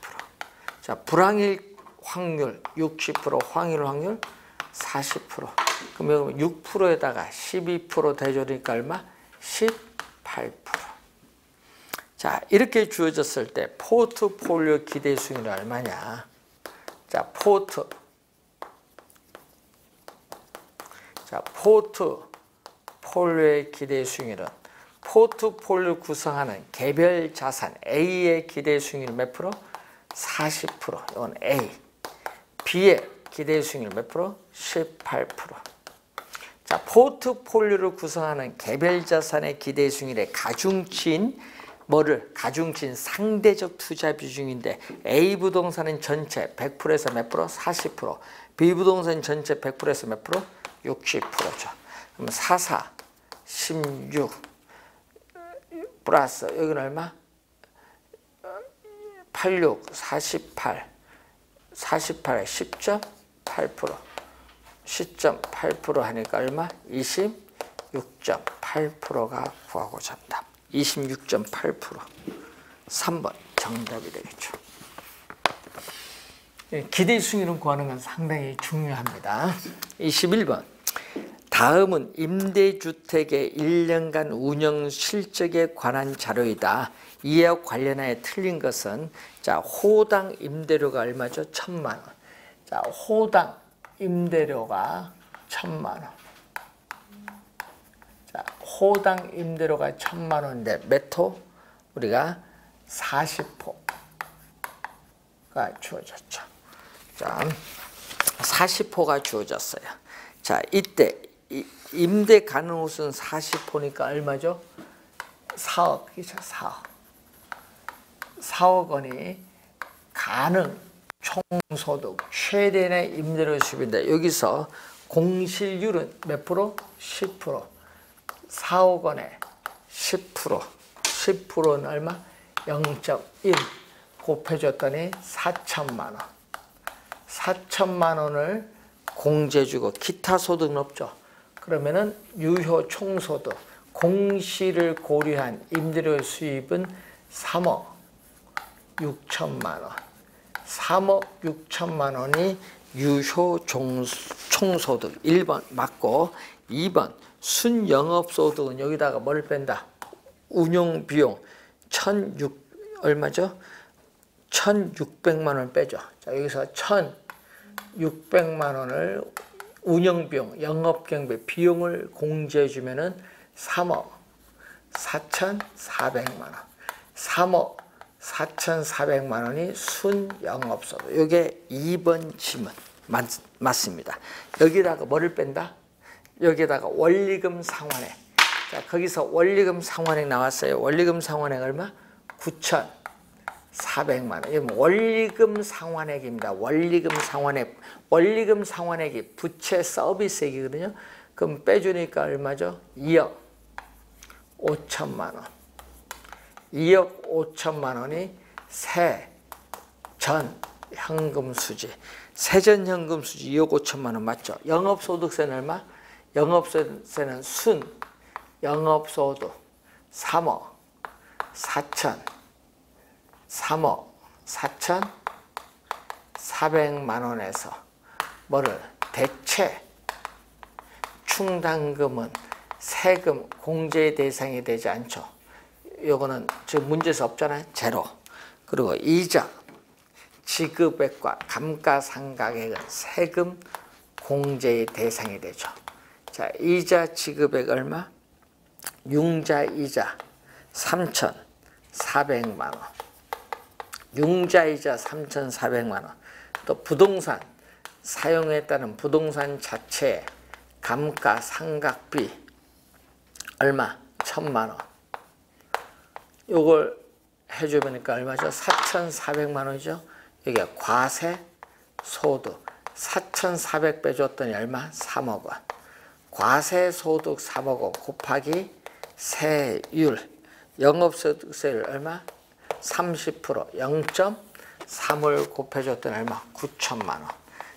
자, 불황일 확률 60%, 호황일 확률 40%. 그러면 6%에다가 12% 대조니까 얼마? 18%. 자, 이렇게 주어졌을 때 포트폴리오 기대 수익률이 얼마냐? 자, 포트폴리오의 기대 수익률은 포트폴리오 구성하는 개별 자산 A의 기대 수익률 몇 프로? 40%. 이건 A. B의 기대 수익률 몇 프로? 18%. 자, 포트폴리오를 구성하는 개별 자산의 기대 수익률의 가중치인 뭐를? 가중치인 상대적 투자 비중인데 A 부동산은 전체 100%에서 몇 프로? 40%. B 부동산 전체 100%에서 몇 프로? 60%죠. 그럼 44, 16 플러스 여기는 얼마? 86, 48, 48에 10.8%. 10.8% 하니까 얼마? 26.8%가 구하고 정답. 26.8%. 3번 정답이 되겠죠. 기대 수익률을 구하는 건 상당히 중요합니다. 21번. 다음은 임대주택의 1년간 운영 실적에 관한 자료이다. 이와 관련하여 틀린 것은 자, 호당 임대료가 얼마죠? 1,000만 원. 자, 호당 임대료가 1,000만 원. 자, 호당 임대료가 1,000만 원인데 몇 호? 우리가 40호가 주어졌죠. 자, 40호가 주어졌어요. 자, 이때 임대 가는 옷은 40호니까 얼마죠? 4억이죠. 4억. 4억 원이 가능 총소득 최대의 임대료 수입인데 여기서 공실률은 몇 프로? 10%. 4억 원에 10%. 10%는 얼마? 0.1 곱해줬더니 4천만 원. 4천만 원을 공제 주고 기타 소득은 없죠. 그러면은 유효 총소득 공시를 고려한 임대료 수입은 3억 6천만 원. 3억 6천만 원이 유효 총소득 1번 맞고 2번 순영업소득은 여기다가 뭘 뺀다? 운용비용 얼마죠? 1,600만 원을 빼죠. 자, 여기서 1,600만 원을 운영비용, 영업경비 비용을 공제해 주면은 3억 4,400만 원. 3억 4,400만 원이 순영업소득. 이게 2번 지문 맞습니다. 여기다가 뭐를 뺀다? 여기다가 원리금 상환액. 자, 거기서 원리금 상환액 나왔어요. 원리금 상환액 얼마? 9,400만 원. 이건 원리금 상환액입니다. 원리금 상환액. 원리금 상환액이 부채 서비스액이거든요. 그럼 빼주니까 얼마죠? 2억 5천만 원. 2억 5천만 원이 세전 현금 수지. 세전 현금 수지 2억 5천만 원 맞죠? 영업소득세는 얼마? 영업소득세는 순 영업소득 3억 4,400만 원에서 뭐를 대체 충당금은 세금 공제 대상이 되지 않죠. 요거는 지금 문제에서 없잖아요. 제로. 그리고 이자 지급액과 감가상각액은 세금 공제의 대상이 되죠. 자, 이자 지급액 얼마? 융자이자 3,400만 원. 융자이자 3,400만 원. 또 부동산 사용에 따른 부동산 자체의 감가상각비 얼마? 1,000만 원. 요걸 해주니까 얼마죠? 4,400만 원이죠. 여기가 과세 소득 4,400 빼줬더니 얼마? 3억 원. 과세 소득 3억 원 곱하기 세율 영업소득세를 얼마? 30% 0.3을 곱해줬더니 얼마? 9천만 원.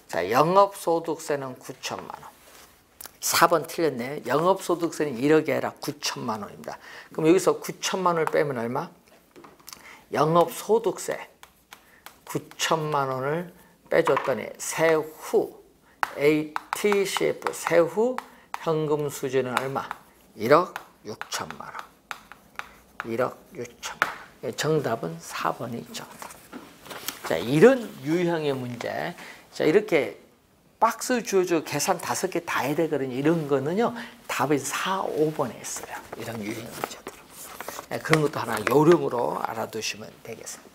자, 영업소득세는 9천만 원. 4번 틀렸네요. 영업소득세는 1억이 아니라 9천만 원입니다. 그럼 여기서 9천만 원을 빼면 얼마? 영업소득세 9천만 원을 빼줬더니 세후 ATCF 세후 현금 수지는 얼마? 1억 6천만 원. 1억 6천만 원. 정답은 4번이 정답. 자, 이런 유형의 문제. 자, 이렇게 박스 주어져 계산 5개 다 해야 되거든요. 이런 거는요. 답이 4, 5번에 있어요. 이런 유형 문제들. 그런 것도 하나 요령으로 알아두시면 되겠습니다.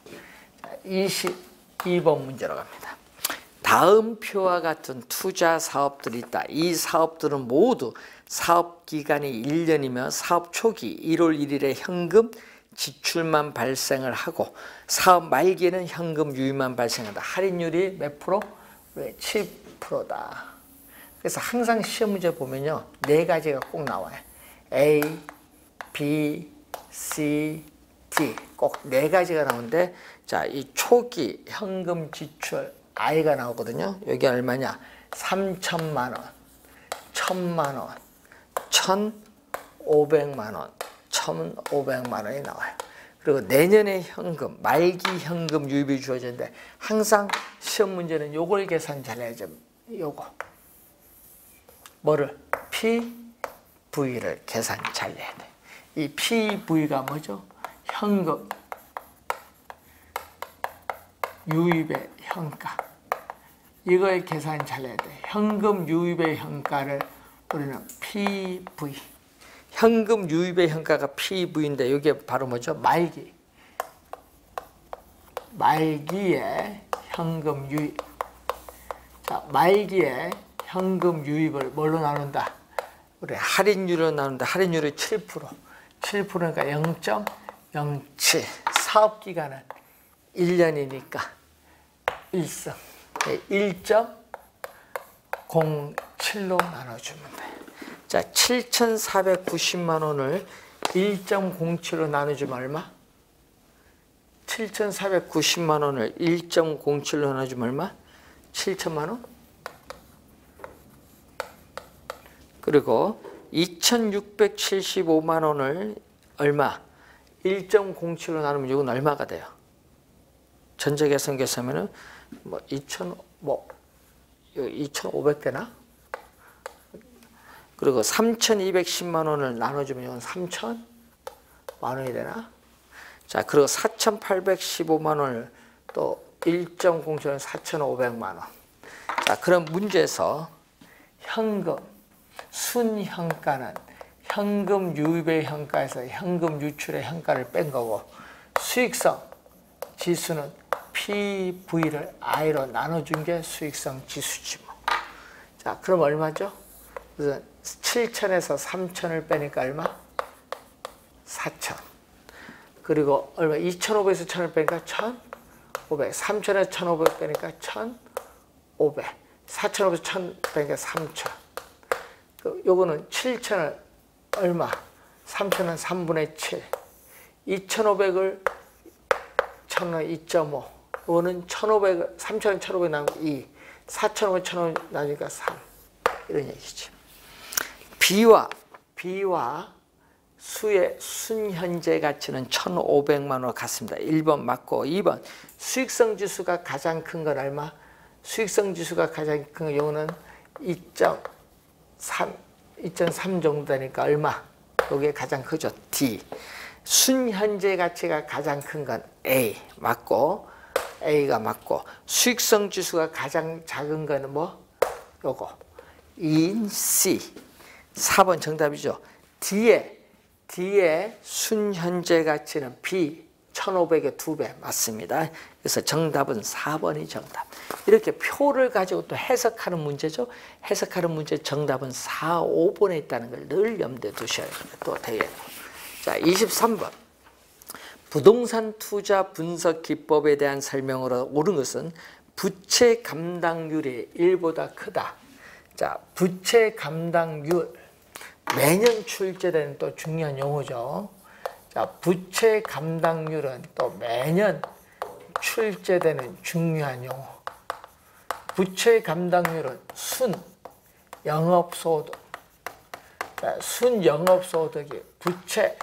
22번 문제로 갑니다. 다음 표와 같은 투자 사업들이 있다. 이 사업들은 모두 사업 기간이 1년이며 사업 초기 1월 1일에 현금 지출만 발생을 하고 사업 말기에는 현금 유입만 발생한다. 할인율이 몇 프로? 7%다. 그래서 항상 시험 문제 보면요. 4가지가 꼭 나와요. A, B, C, D 꼭 4가지가 나오는데 자, 이 초기 현금 지출 I가 나오거든요. 여기 얼마냐? 3천만 원, 1,000만 원, 1,500만 원, 1,500만 원이 나와요. 그리고 내년에 현금, 말기 현금 유입이 주어지는데 항상 시험 문제는 요걸 계산 잘해야죠. 요거. 뭐를? PV를 계산 잘해야 돼. 이 PV가 뭐죠? 현금 유입의 현가. 이거의 계산 잘해야 돼. 현금 유입의 현가를 우리는 PV. 현금 유입의 현가가 PV인데 이게 바로 뭐죠? 말기. 말기에 현금 유입. 자, 말기에 현금 유입을 뭘로 나눈다? 우리 할인율로 나누는데 할인율이 7%. 7%니까 0.07. 사업기간은 1년이니까 1승. 1.07로 나눠주면 돼. 자, 7,490만 원을 1.07로 나눠주면 얼마? 7,490만 원을 1.07로 나눠주면 얼마? 7천만 원? 그리고 2,675만 원을 얼마? 1.07로 나누면 이건 얼마가 돼요? 전체계산하면은 뭐 2,500 되나? 그리고 3,210만 원을 나눠주면 이건 3,000만 원이 되나? 자, 그리고 4,815만 원을 또 1.07은 4,500만 원. 자, 그럼 문제에서 현금 순현가는 현금 유입의 현가에서 현금 유출의 현가를 뺀 거고, 수익성 지수는 PV를 I로 나눠준 게 수익성 지수지 뭐. 자, 그럼 얼마죠? 그래서 7,000에서 3,000을 빼니까 얼마? 4,000. 그리고 얼마? 2,500에서 1,000을 빼니까 1,500. 3,000에서 1,500 빼니까 1,500. 4,500에서 1,000 빼니까 3,000. 요거는 7,000을 얼마? 3,000은 3분의 7. 2,500을 1,000은 2.5. 요거는 1,500, 3,000은 1,500 나누면 2. 4,500, 1,500 나누니까 3. 이런 얘기지. B와 수의 순현재 가치는 1,500만 원 같습니다. 1번 맞고, 2번 수익성 지수가 가장 큰 건 얼마? 수익성 지수가 가장 큰 건 요거는 2.3 정도 되니까 얼마? 요게 가장 크죠. D. 순현재 가치가 가장 큰 건 A 맞고, A가 맞고, 수익성 지수가 가장 작은 거는 뭐? 요거 2인 C. 4번 정답이죠. D의 순현재 가치는 B 1,500의 2배 맞습니다. 그래서 정답은 4번이 정답. 이렇게 표를 가지고 또 해석하는 문제죠. 해석하는 문제 정답은 4, 5번에 있다는 걸 늘 염두에 두셔야 됩니다. 또 되겠네요. 자, 23번. 부동산 투자 분석 기법에 대한 설명으로 옳은 것은 부채 감당률이 1보다 크다. 자, 부채 감당률. 매년 출제되는 또 중요한 용어죠. 자, 부채 감당률은 또 매년 출제되는 중요한 용어. 부채 감당률은 순 영업소득. 순 영업소득이 부채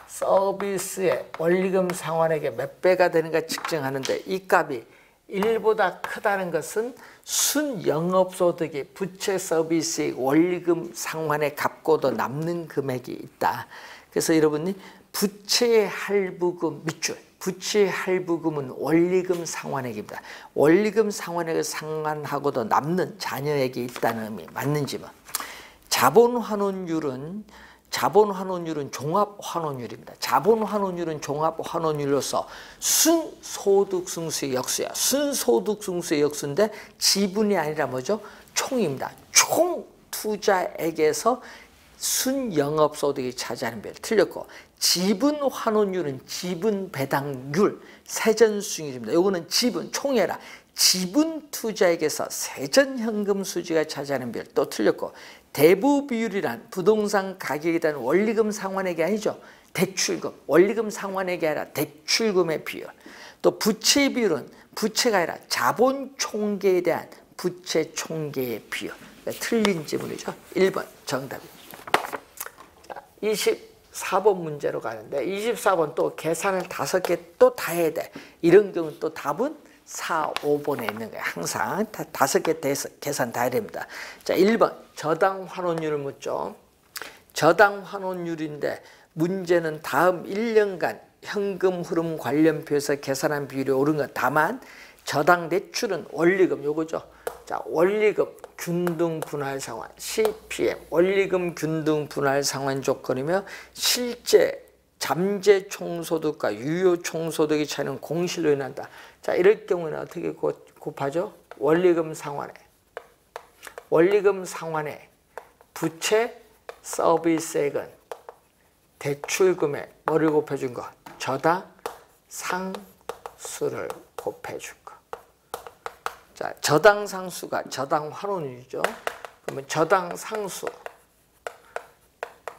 서비스의 원리금 상환액의 몇 배가 되는가 측정하는데, 이 값이 1보다 크다는 것은 순 영업소득이 부채 서비스의 원리금 상환에 갚고도 남는 금액이 있다. 그래서 여러분이 부채의 할부금 밑줄, 부채의 할부금은 원리금 상환액입니다. 원리금 상환액을 상환하고도 남는 잔여액이 있다는 의미 맞는지 뭐. 자본환원율은 종합환원율입니다. 자본환원율은 종합환원율로서 순소득승수의 역수야. 순소득승수의 역수인데 지분이 아니라 뭐죠? 총입니다. 총 투자액에서 순영업소득이 차지하는 비율 틀렸고, 지분환원율은 지분배당률, 세전수익률입니다. 이거는 지분, 총이 아니라 지분 투자액에서 세전현금 수지가 차지하는 비율 또 틀렸고, 대부 비율이란 부동산 가격에 대한 원리금 상환액이 아니죠. 대출금, 원리금 상환액이 아니라 대출금의 비율. 또 부채 비율은 부채가 아니라 자본 총계에 대한 부채 총계의 비율. 틀린 지문이죠. 1번 정답입니다. 24번 문제로 가는데, 24번 또 계산을 5개 또 다 해야 돼. 이런 경우는 또 답은 4, 5번에 있는 거예요. 항상 5개 계산 다 해야 됩니다. 자, 1번 저당 환원율을 묻죠. 저당 환원율인데 문제는 다음 1년간 현금 흐름 관련표에서 계산한 비율이 옳은 것. 다만 저당 대출은 원리금 요거죠. 자, 원리금 균등 분할 상환 CPM, 원리금 균등 분할 상환 조건이며 실제 잠재 총소득과 유효 총소득의 차이는 공실로 인한다. 자, 이럴 경우는 어떻게 곱하죠? 원리금 상환액 부채 서비스액은 대출금에 뭐를 곱해준 거? 저당 상수를 곱해준 거. 자, 저당 상수가 저당 환원율이죠. 그러면 저당 상수,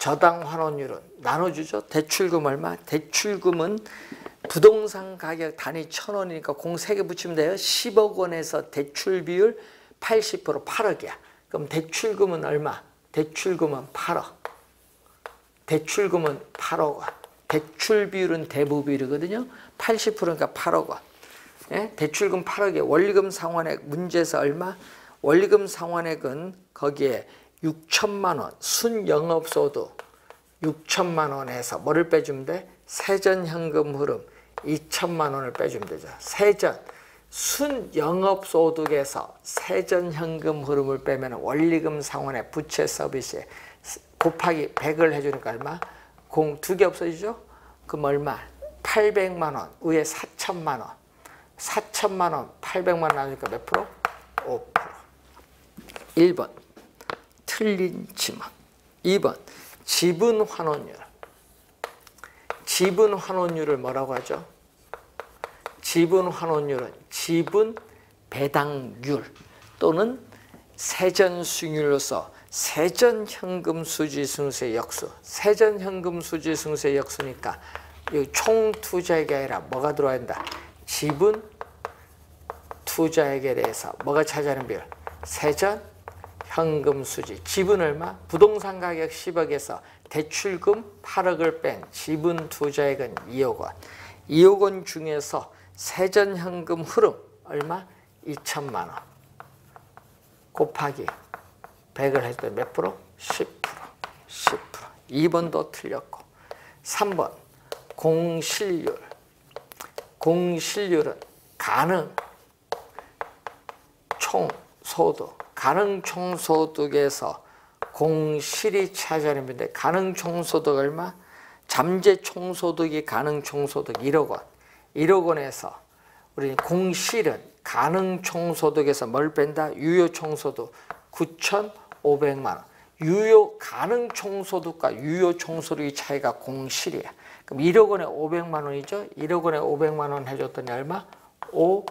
저당 환원율은 나눠주죠. 대출금 얼마? 대출금은 부동산 가격 단위 1,000원이니까 공 3개 붙이면 돼요. 10억 원에서 대출 비율 80% 8억이야. 그럼 대출금은 얼마? 대출금은 8억. 대출금은 8억 원. 대출 비율은 대부 비율이거든요. 80%니까 8억 원. 예? 대출금 8억에 원리금 상환액 문제에서 얼마? 원리금 상환액은 거기에 6천만 원 순영업소득 6천만 원에서 뭐를 빼주면 돼? 세전현금 흐름 2천만 원을 빼주면 되죠. 세전 순영업소득에서 세전현금 흐름을 빼면 원리금 상환액 부채 서비스에 곱하기 100을 해주니까 얼마? 공 2개 없어지죠? 그럼 얼마? 800만 원 위에 4천만 원 4천만 원 800만 원 나누니까 몇 프로? 5%. 1번 틀린 지문. 2번 지분 환원율. 지분 환원율을 뭐라고 하죠? 지분 환원율은 지분 배당률 또는 세전 수익률로서 세전현금 수지 승수의 역수. 세전현금 수지 승수의 역수니까 총 투자액이 아니라 뭐가 들어야 된다? 지분 투자액에 대해서 뭐가 차지하는 비율? 세전 현금 수지. 지분 얼마? 부동산 가격 10억에서 대출금 8억을 뺀 지분 투자액은 2억 원. 2억 원 중에서 세전 현금 흐름 얼마? 2천만 원. 곱하기 100을 했을 때 몇 프로? 10%. 10%. 2번도 틀렸고. 3번 공실률. 공실률은 가능 총소득. 가능 총소득에서 공실이 차지하는 비인데 가능 총소득 얼마? 잠재 총소득이 가능 총소득 1억 원. 1억 원에서 우리 공실은 가능 총소득에서 뭘 뺀다? 유효 총소득 9,500만 원. 유효 가능 총소득과 유효 총소득의 차이가 공실이야. 그럼 1억 원에 500만 원이죠. 1억 원에 500만 원 해줬더니 얼마? 5%.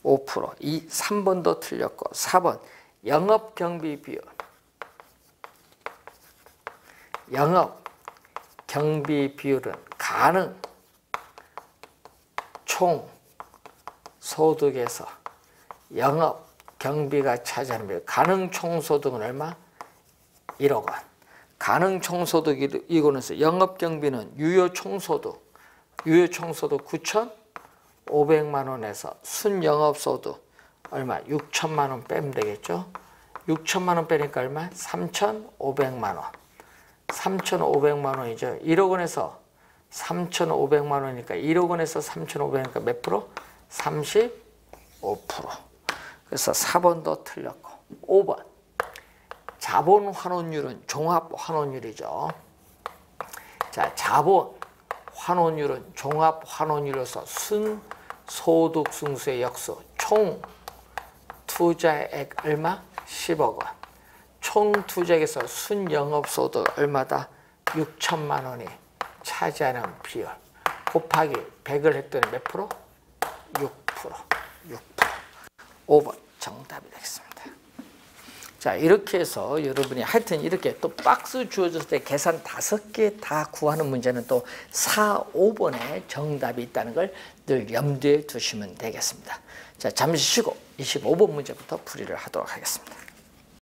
5%. 3번도 틀렸고 4번 영업경비 비율. 영업경비 비율은 가능 총소득에서 영업경비가 차지하는 비율. 가능 총소득은 얼마? 1억 원. 가능 총소득 이거는서 영업경비는 유효 총소득 9,500만 원에서 순영업소득 얼마? 6천만 원 빼면 되겠죠. 6천만 원 빼니까 얼마? 3,500만 원. 3,500만 원이죠. 1억 원에서 3,500만 원이니까 1억 원에서 3,500원이니까 몇 프로? 35%. 그래서 4번도 틀렸고 5번 자본 환원율은 종합 환원율이죠. 자, 자본 환원율은 종합 환원율로서 순소득 승수의 역수. 총 투자액 얼마? 10억 원. 총 투자액에서 순영업소득 얼마다? 6천만 원이 차지하는 비율. 곱하기 100을 했더니 몇 프로? 6%. 5번 정답이 되겠습니다. 자, 이렇게 해서 여러분이 하여튼 이렇게 또 박스 주어졌을 때 계산 5개 다 구하는 문제는 또 4, 5번에 정답이 있다는 걸 늘 염두에 두시면 되겠습니다. 자, 잠시 쉬고 25번 문제부터 풀이를 하도록 하겠습니다.